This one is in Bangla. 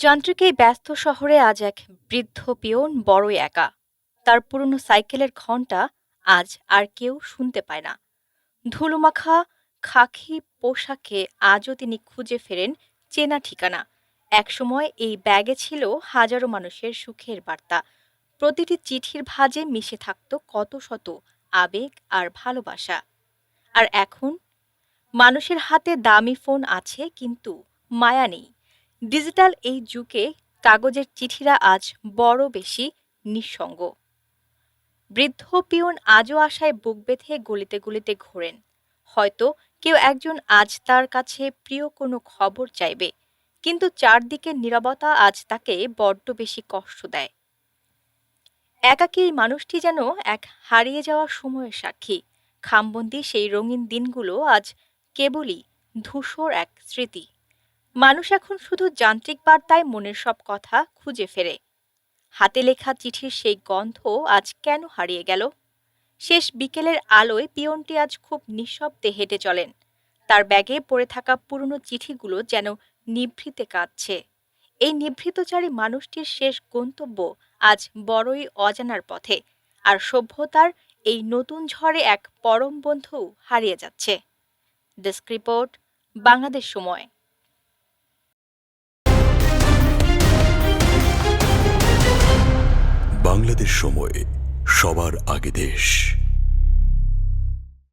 যান্ত্রিক এই ব্যস্ত শহরে আজ এক বৃদ্ধ পিয়ন বড়ই একা। তার পুরনো সাইকেলের ঘন্টা আজ আর কেউ শুনতে পায় না। ধুলোমাখা খাকি পোশাকে আজও তিনি খুঁজে ফেরেন চেনা ঠিকানা। একসময় এই ব্যাগে ছিল হাজারো মানুষের সুখের বার্তা। প্রতিটি চিঠির ভাঁজে মিশে থাকত কত শত আবেগ আর ভালোবাসা। আর এখন মানুষের হাতে দামি ফোন আছে কিন্তু মায়া নেই। ডিজিটাল এই যুগে কাগজের চিঠিরা আজ বড় বেশি নিঃসঙ্গ। বৃদ্ধ পিয়ন আজও আশায় বুক বেঁধে গলিতে গলিতে ঘোরেন। হয়তো কেউ একজন আজ তার কাছে প্রিয় কোনো খবর চাইবে, কিন্তু চারদিকের নীরবতা আজ তাকে বড্ড বেশি কষ্ট দেয়। একাকী এই মানুষটি যেন এক হারিয়ে যাওয়া সময়ের সাক্ষী। খামবন্দি সেই রঙিন দিনগুলো আজ কেবলই ধূসর এক স্মৃতি। মানুষ এখন শুধু যান্ত্রিক বার্তায় মনের সব কথা খুঁজে ফেরে। হাতে লেখা চিঠির সেই গন্ধ আজ কেন হারিয়ে গেল? শেষ বিকেলের আলোয় পিয়নটি আজ খুব নিঃশব্দে হেঁটে চলেন। তার ব্যাগে পড়ে থাকা পুরনো চিঠিগুলো যেন নিভৃতে কাঁদছে। এই নিভৃতচারী মানুষটির শেষ গন্তব্য আজ বড়ই অজানার পথে, আর সভ্যতার এই নতুন ঝড়ে এক পরম বন্ধু হারিয়ে যাচ্ছে। ডেস্ক রিপোর্ট, বাংলাদেশ সময়। বাংলাদেশ সময়, সবার আগে দেশ।